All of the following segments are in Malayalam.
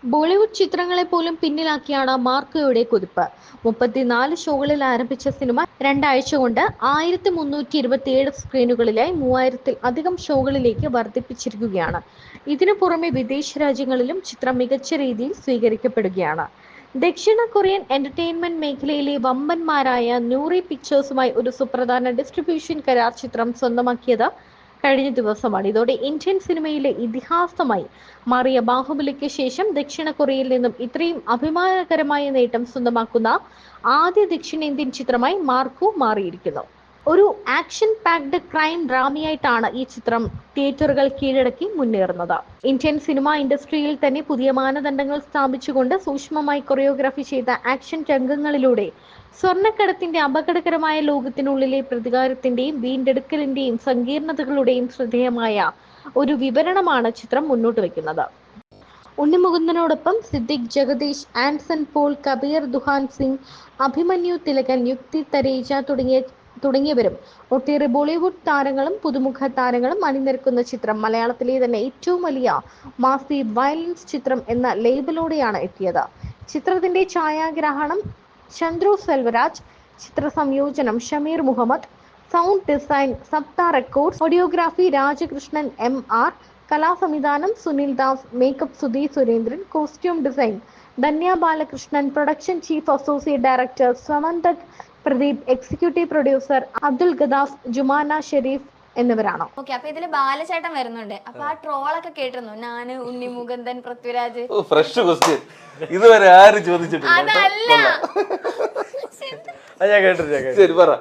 ബോളിവുഡ് ചിത്രങ്ങളെ പോലും പിന്നിലാക്കിയാണ് മാർക്കോയുടെ കുതിപ്പ്. 34 ഷോകളിൽ ആരംഭിച്ച സിനിമ രണ്ടാഴ്ച കൊണ്ട് 1327 സ്ക്രീനുകളിലായി 3000-ൽ അധികം ഷോകളിലേക്ക് വർദ്ധിപ്പിച്ചിരിക്കുകയാണ്. ഇതിനു പുറമെ വിദേശ രാജ്യങ്ങളിലും ചിത്രം മികച്ച രീതിയിൽ സ്വീകരിക്കപ്പെടുകയാണ്. ദക്ഷിണ കൊറിയൻ എന്റർടൈൻമെന്റ് മേഖലയിലെ വമ്പന്മാരായ നൂറി പിക്ചേഴ്സുമായി ഒരു സുപ്രധാന ഡിസ്ട്രിബ്യൂഷൻ കരാർ ചിത്രം സ്വന്തമാക്കിയത് കഴിഞ്ഞ ദിവസമാണ്. ഇതോടെ ഇന്ത്യൻ സിനിമയിലെ ഇതിഹാസമായി മാറിയ ബാഹുബലിക്ക് ശേഷം ദക്ഷിണ കൊറിയയിൽ നിന്നും ഇത്രയും അഭിമാനകരമായ നേട്ടം സ്വന്തമാക്കുന്ന ആദ്യ ദക്ഷിണേന്ത്യൻ ചിത്രമായി മാർക്കോ മാറിയിരിക്കുന്നു. ഒരു ആക്ഷൻ പാക്ഡ് ക്രൈം ഡ്രാമയായിട്ടാണ് ഈ ചിത്രം തിയേറ്ററുകൾ കീഴടക്കി മുന്നേറുന്നത്. ഇന്ത്യൻ സിനിമാ ഇൻഡസ്ട്രിയിൽ തന്നെ പുതിയ മാനദണ്ഡങ്ങൾ സ്ഥാപിച്ചുകൊണ്ട് സൂക്ഷ്മമായി കൊറിയോഗ്രാഫി ചെയ്ത ആക്ഷൻ രംഗങ്ങളിലൂടെ സ്വർണ്ണക്കടത്തിന്റെ അപകടകരമായ ലോകത്തിനുള്ളിലെ പ്രതികാരത്തിന്റെയും വീണ്ടെടുക്കലിന്റെയും സങ്കീർണതകളുടെയും ശ്രദ്ധേയമായ ഒരു വിവരണമാണ് ചിത്രം മുന്നോട്ട് വയ്ക്കുന്നത്. ഉണ്ണിമുകുന്ദനോടൊപ്പം സിദ്ദിഖ്, ജഗദീഷ്, ആൻസൺ പോൾ, കബീർ ദുഹാൻ സിംഗ്, അഭിമന്യു തിലകൻ, യുക്തി തരേജ തുടങ്ങിയവരും ഒട്ടേറെ ബോളിവുഡ് താരങ്ങളും പുതുമുഖ താരങ്ങളും അണിനിരക്കുന്ന ചിത്രം മലയാളത്തിലെ തന്നെ ഏറ്റവും വലിയ മാസി വയലൻസ് ചിത്രം എന്ന ലേബലോടെയാണ് എത്തിയത്. ചിത്രത്തിന്റെ ഛായാഗ്രഹണം ചന്ദ്രു സെൽവരാജ്, ചിത്ര സംയോജനം Shameer Muhammad, sound design Sapta records, audiography Rajakrishnan MR, കലാസംവിധാനം Sunil Das, makeup Sudheer Surendran, costume design Dhanya Balakrishnan, production chief associate director Samanthak Pradeep, executive producer Abdul Gadhaf, Jumana Sherif എന്നിവരാണ്. ഓക്കെ, അപ്പൊ ഇതില് ബാലചേട്ടൻ വരുന്നുണ്ട്. അപ്പൊ ആ ട്രോളൊക്കെ കേട്ടിരുന്നു, ഞാന് ഉണ്ണി മുകുന്ദൻ, പൃഥ്വിരാജ്. ഫ്രഷ് ക്വസ്റ്റ്യൻ, ഇതുവരെ ആരും ചോദിച്ചിട്ടില്ല. അതല്ല ശരി പറ.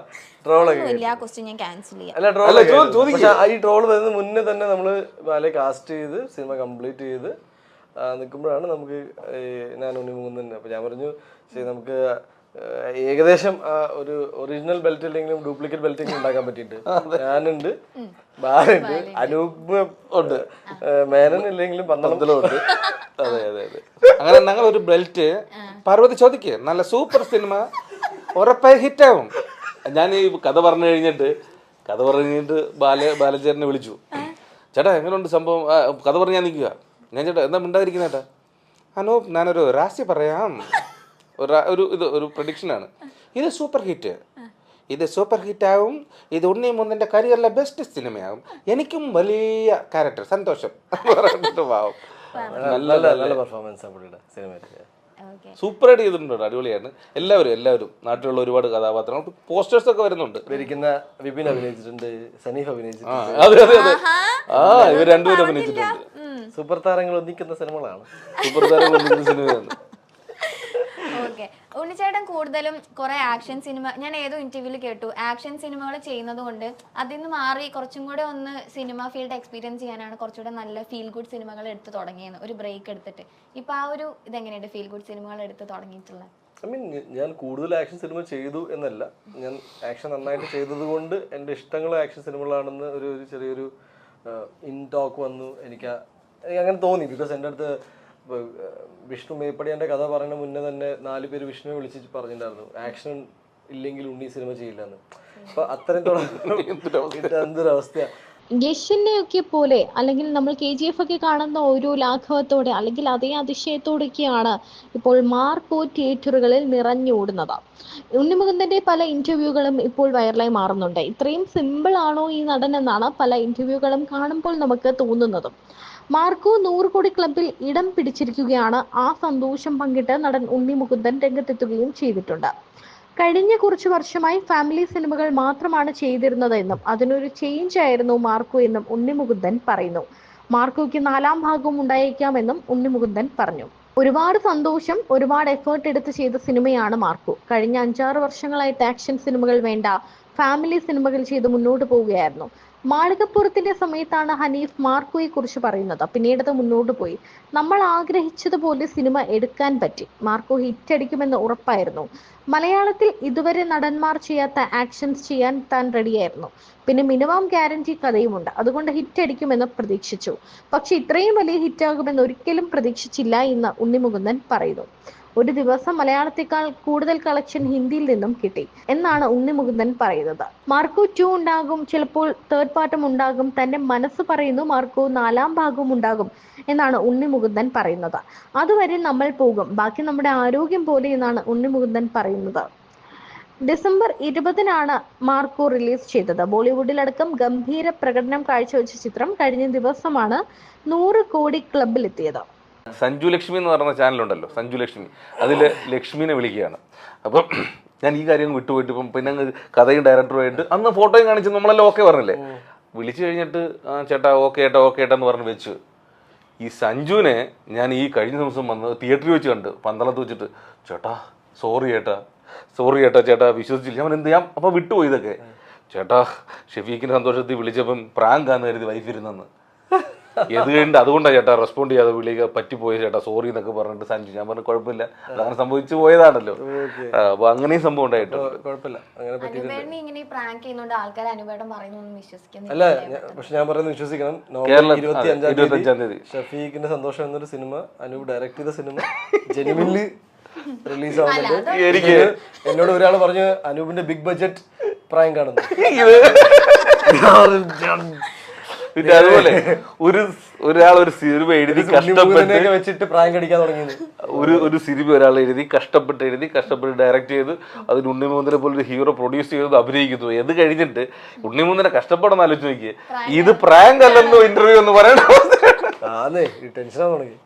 ഈ ട്രോള് വരുന്ന മുന്നേ തന്നെ നമ്മള് ബാലയെ കാസ്റ്റ് ചെയ്ത് സിനിമ കംപ്ലീറ്റ് ചെയ്ത് നിൽക്കുമ്പോഴാണ് നമുക്ക് ഞാൻ ഉണ്ണി മുകുന്ദൻ. അപ്പൊ ഞാൻ പറഞ്ഞു ശരി, നമുക്ക് ഏകദേശം ഒരു ഒറിജിനൽ ബെൽറ്റ് ഇല്ലെങ്കിലും ഡ്യൂപ്ലിക്കേറ്റ് ബെൽറ്റ് എങ്കിലും ഉണ്ടാക്കാൻ പറ്റിയിട്ടുണ്ട്. ഞാനുണ്ട്, ബാലുണ്ട്, അനൂപ് ഉണ്ട്, മേനൻ ഇല്ലെങ്കിലും പന്തളം ഉണ്ട്. അതെ അതെ അതെ. അങ്ങനെ ഞങ്ങൾ ഒരു ബെൽറ്റ് പാർവതി ചോദിക്കുക, നല്ല സൂപ്പർ സിനിമ ഉറപ്പായി ഹിറ്റാവും. ഞാൻ ഈ കഥ പറഞ്ഞു കഴിഞ്ഞിട്ട് ബാലചേട്ടനെ വിളിച്ചു. ചേട്ടാ എങ്ങനെയുണ്ട് സംഭവം, കഥ പറഞ്ഞാൽ നിൽക്കുക. ഞാൻ ചേട്ടാ എന്താ മിണ്ടാതിരിക്കുന്ന ചേട്ടാ? അനൂപ്, ഞാനൊരു രാശി പറയാം, ഒരു പ്രഡിക്ഷനാണ്. ഇത് സൂപ്പർ ഹിറ്റ് ആവും. ഇത് ഉണ്ണി മുകുന്ദന്റെ കരിയറിലെ ബെസ്റ്റ് സിനിമയാവും. എനിക്കും വലിയ ക്യാരക്ടർ, സന്തോഷം പറഞ്ഞിട്ട് പാവും. നല്ല പെർഫോമൻസ് സിനിമയിൽ സൂപ്പറായിട്ട് ചെയ്തിട്ടുണ്ട്, അടിപൊളിയാണ്. എല്ലാവരും നാട്ടിലുള്ള ഒരുപാട് കഥാപാത്രങ്ങൾ, പോസ്റ്റേഴ്സ് ഒക്കെ വരുന്നുണ്ട്. വിപിൻ അഭിനയിച്ചിട്ടുണ്ട്, സനീഫ് അഭിനയിച്ചിട്ടുണ്ട്. അതെ അതെ അതെ. ഇവർ രണ്ടുപേരും അഭിനയിച്ചിട്ടുണ്ട്. സൂപ്പർ താരങ്ങൾ ഒന്നിക്കുന്ന സിനിമകളാണ്. സിനിമയാണ്. ഓക്കെ, ഉണ്ണിച്ചേട്ടൻ കൂടുതലും കുറെ ആക്ഷൻ സിനിമ, ഞാൻ ഏതോ ഇന്റർവ്യൂവിൽ കേട്ടു, ആക്ഷൻ സിനിമകൾ ചെയ്യുന്നത് കൊണ്ട് അതിൽ നിന്ന് മാറി കുറച്ചും കൂടെ ഒന്ന് സിനിമ ഫീൽഡ് എക്സ്പീരിയൻസ് ചെയ്യാനാണ് കുറച്ചുകൂടെ നല്ല ഫീൽ ഗുഡ് സിനിമകൾ എടുത്ത് തുടങ്ങിയെന്ന്, ഒരു ബ്രേക്ക് എടുത്തിട്ട്. ഇപ്പൊ ആ ഒരു ഇതെങ്ങനെയുണ്ട് ഫീൽ ഗുഡ് സിനിമകൾ എടുത്ത് തുടങ്ങിയിട്ടുള്ളത്? ഞാൻ കൂടുതൽ ആക്ഷൻ സിനിമ ചെയ്തു എന്നല്ല, ഞാൻ ആക്ഷൻ നന്നായിട്ട് ചെയ്തത് കൊണ്ട് എൻ്റെ ഇഷ്ടങ്ങൾ ആക്ഷൻ സിനിമകളാണെന്ന് ഒരു ചെറിയൊരു ഇൻ ടോക്ക് വന്നു. എനിക്ക് അങ്ങനെ തോന്നി. ബിക്കോസ് എൻ്റെ അടുത്ത് വിഷ്ണു മേപ്പടിയാൻ്റെ കഥ പറയുന്ന മുന്നേ തന്നെ 4 പേര് വിഷ്ണുവെ വിളിച്ച് പറഞ്ഞിട്ടുണ്ടായിരുന്നു, ആക്ഷൻ ഇല്ലെങ്കിൽ ഉണ്ണി സിനിമ ചെയ്യില്ലെന്ന്. അപ്പൊ അത്രയും എന്തൊരവസ്ഥയാണ്. യശിനെയൊക്കെ പോലെ അല്ലെങ്കിൽ നമ്മൾ KGF ഒക്കെ കാണുന്ന ഒരു ലാഘവത്തോടെ അല്ലെങ്കിൽ അതേ അതിശയത്തോടെയൊക്കെയാണ് ഇപ്പോൾ മാർക്കോ തിയേറ്ററുകളിൽ നിറഞ്ഞോടുന്നത്. ഉണ്ണിമുകുന്ദന്റെ പല ഇന്റർവ്യൂകളും ഇപ്പോൾ വൈറലായി മാറുന്നുണ്ട്. ഇത്രയും സിമ്പിൾ ആണോ ഈ നടൻ എന്നാണ് പല ഇന്റർവ്യൂകളും കാണുമ്പോൾ നമുക്ക് തോന്നുന്നതും. മാർക്കോ 100 കോടി ക്ലബിൽ ഇടം പിടിച്ചിരിക്കുകയാണ്. ആ സന്തോഷം പങ്കിട്ട് നടൻ ഉണ്ണി മുകുന്ദൻ രംഗത്തെത്തുകയും ചെയ്തിട്ടുണ്ട്. കഴിഞ്ഞ കുറച്ചു വർഷമായി ഫാമിലി സിനിമകൾ മാത്രമാണ് ചെയ്തിരുന്നത് എന്നും അതിനൊരു ചേഞ്ച് ആയിരുന്നു മാർക്കോ എന്നും ഉണ്ണി മുകുന്ദൻ പറയുന്നു. മാർക്കോയ്ക്ക് 4ാം ഭാഗവും ഉണ്ടായേക്കാമെന്നും ഉണ്ണി മുകുന്ദൻ പറഞ്ഞു. ഒരുപാട് സന്തോഷം, ഒരുപാട് എഫേർട്ട് എടുത്ത് ചെയ്ത സിനിമയാണ് മാർക്കോ. കഴിഞ്ഞ 5-6 വർഷങ്ങളായിട്ട് ആക്ഷൻ സിനിമകൾ വേണ്ട, ഫാമിലി സിനിമകൾ ചെയ്ത് മുന്നോട്ട് പോവുകയായിരുന്നു. മാളികപ്പുറത്തിന്റെ സമയത്താണ് ഹനീഫ് മാർക്കോയെ കുറിച്ച് പറയുന്നത്. പിന്നീട് അത് മുന്നോട്ട് പോയി. നമ്മൾ ആഗ്രഹിച്ചതുപോലെ സിനിമ എടുക്കാൻ പറ്റി. മാർക്കോ ഹിറ്റ് അടിക്കുമെന്ന് ഉറപ്പായിരുന്നു. മലയാളത്തിൽ ഇതുവരെ നടന്മാർ ചെയ്യാത്ത ആക്ഷൻസ് ചെയ്യാൻ താൻ റെഡിയായിരുന്നു. പിന്നെ മിനിമം ഗ്യാരണ്ടി കഥയുമുണ്ട്. അതുകൊണ്ട് ഹിറ്റ് അടിക്കുമെന്ന് പ്രതീക്ഷിച്ചു. പക്ഷെ ഇത്രയും വലിയ ഹിറ്റാകുമെന്ന് ഒരിക്കലും പ്രതീക്ഷിച്ചില്ല എന്ന് ഉണ്ണി മുകുന്ദൻ പറയുന്നു. ഒരു ദിവസം മലയാളത്തെക്കാൾ കൂടുതൽ കളക്ഷൻ ഹിന്ദിയിൽ നിന്നും കിട്ടി എന്നാണ് ഉണ്ണി മുകുന്ദൻ പറയുന്നത്. മാർക്കോ 2 ഉണ്ടാകും, ചിലപ്പോൾ തേർഡ് പാർട്ടും ഉണ്ടാകും. തന്റെ മനസ്സ് പറയുന്നു മാർക്കോ 4ാം ഭാഗവും ഉണ്ടാകും എന്നാണ് ഉണ്ണി മുകുന്ദൻ പറയുന്നത്. അതുവരെ നമ്മൾ പോകും, ബാക്കി നമ്മുടെ ആരോഗ്യം പോലെ എന്നാണ് ഉണ്ണി മുകുന്ദൻ പറയുന്നത്. ഡിസംബർ 20-നാണ് മാർക്കോ റിലീസ് ചെയ്തത്. ബോളിവുഡിലടക്കം ഗംഭീര പ്രകടനം കാഴ്ചവെച്ച ചിത്രം കഴിഞ്ഞ ദിവസമാണ് 100 കോടി ക്ലബിലെത്തിയത്. സഞ്ജു ലക്ഷ്മി എന്ന് പറഞ്ഞ ചാനലുണ്ടല്ലോ, സഞ്ജു ലക്ഷ്മി, അതിൽ ലക്ഷ്മിനെ വിളിക്കുകയാണ്. അപ്പം ഞാൻ ഈ കാര്യം വിട്ടുപോയിട്ട് ഇപ്പം പിന്നെ കഥയും ഡയറക്ടറുമായിട്ട് അന്ന് ഫോട്ടോയും കാണിച്ച് നമ്മളെല്ലാം ഓക്കെ പറഞ്ഞില്ലേ, വിളിച്ചു കഴിഞ്ഞിട്ട് ചേട്ടാ ഓക്കെ ഏട്ടാ ഓക്കെ ഏട്ടാ എന്ന് പറഞ്ഞ് വെച്ചു. ഈ സഞ്ജുവിനെ ഞാൻ ഈ കഴിഞ്ഞ ദിവസം വന്ന് തിയേറ്ററിൽ വെച്ച് കണ്ട്, പന്തളത്ത് വെച്ചിട്ട്, ചേട്ടാ സോറി ഏട്ടാ ചേട്ടാ വിശ്വസിച്ചില്ല. ഞാൻ എന്ത് ഞാൻ അപ്പം വിട്ടുപോയി ഇതൊക്കെ. ചേട്ടാ ഷെഫീഖിന്റെ സന്തോഷത്തിൽ വിളിച്ചപ്പം പ്രാങ്കാന്ന് കരുതി വൈഫിരുന്നെന്ന്. ഇത് കഴിഞ്ഞിട്ട് അതുകൊണ്ടാണ് ചേട്ടാ റെസ്പോണ്ട് ചെയ്യാതെ വിളിക്കുക പറ്റിപ്പോയി ചേട്ടാ സോറി എന്നൊക്കെ പറഞ്ഞിട്ട് സഞ്ജു. ഞാൻ പറഞ്ഞു കുഴപ്പമില്ല, അതങ്ങനെ സംഭവിച്ചു പോയതാണല്ലോ. അപ്പൊ അങ്ങനെയും സംഭവം ഉണ്ടായിട്ടുണ്ട്. അനുപേടിനെ ഇങ്ങനെ പ്രാങ്ക് ചെയ്യുന്നോണ്ട് ആൾക്കാർ അനുപേടം പറയുന്നൊന്നും വിശ്വസിക്കുന്നില്ല. അല്ല, പക്ഷെ ഞാൻ പറയുന്നത് വിശ്വസിക്കണം. നവംബർ 25-ാം തീയതി ഷഫീഖിന്റെ സന്തോഷം എന്നൊരു സിനിമ അനൂപ് ഡയറക്ട് ചെയ്ത സിനിമ ജെനുവിൻലി റിലീസ് ആവുന്നുണ്ട്. എന്നോട് ഒരാൾ പറഞ്ഞു അനൂപിന്റെ ബിഗ് ബഡ്ജറ്റ് പ്രാങ്ക് ആണെന്ന്. പിന്നെ അതുപോലെ ഒരാൾ ഒരു സിനിമ എഴുതി കഷ്ടപ്പെട്ട് വെച്ചിട്ട് പ്രാങ്ക് അടിക്കാൻ തുടങ്ങിയത്. ഒരു സിനിമ ഒരാൾ എഴുതി കഷ്ടപ്പെട്ട് ഡയറക്ട് ചെയ്ത് അതിന് ഉണ്ണിമുകുന്ദനെ പോലൊരു ഹീറോ പ്രൊഡ്യൂസ് ചെയ്ത് അഭിനയിക്കുന്നു. ഇത് കഴിഞ്ഞിട്ട് ഉണ്ണിമുകുന്ദനെ കഷ്ടപ്പെടാൻ ആലോചിച്ച് നോക്കിയേ, ഇത് പ്രാങ്ക് അല്ലെന്നോ ഇന്റർവ്യൂ എന്ന് പറയണോ? ടെൻഷനാ തുടങ്ങി.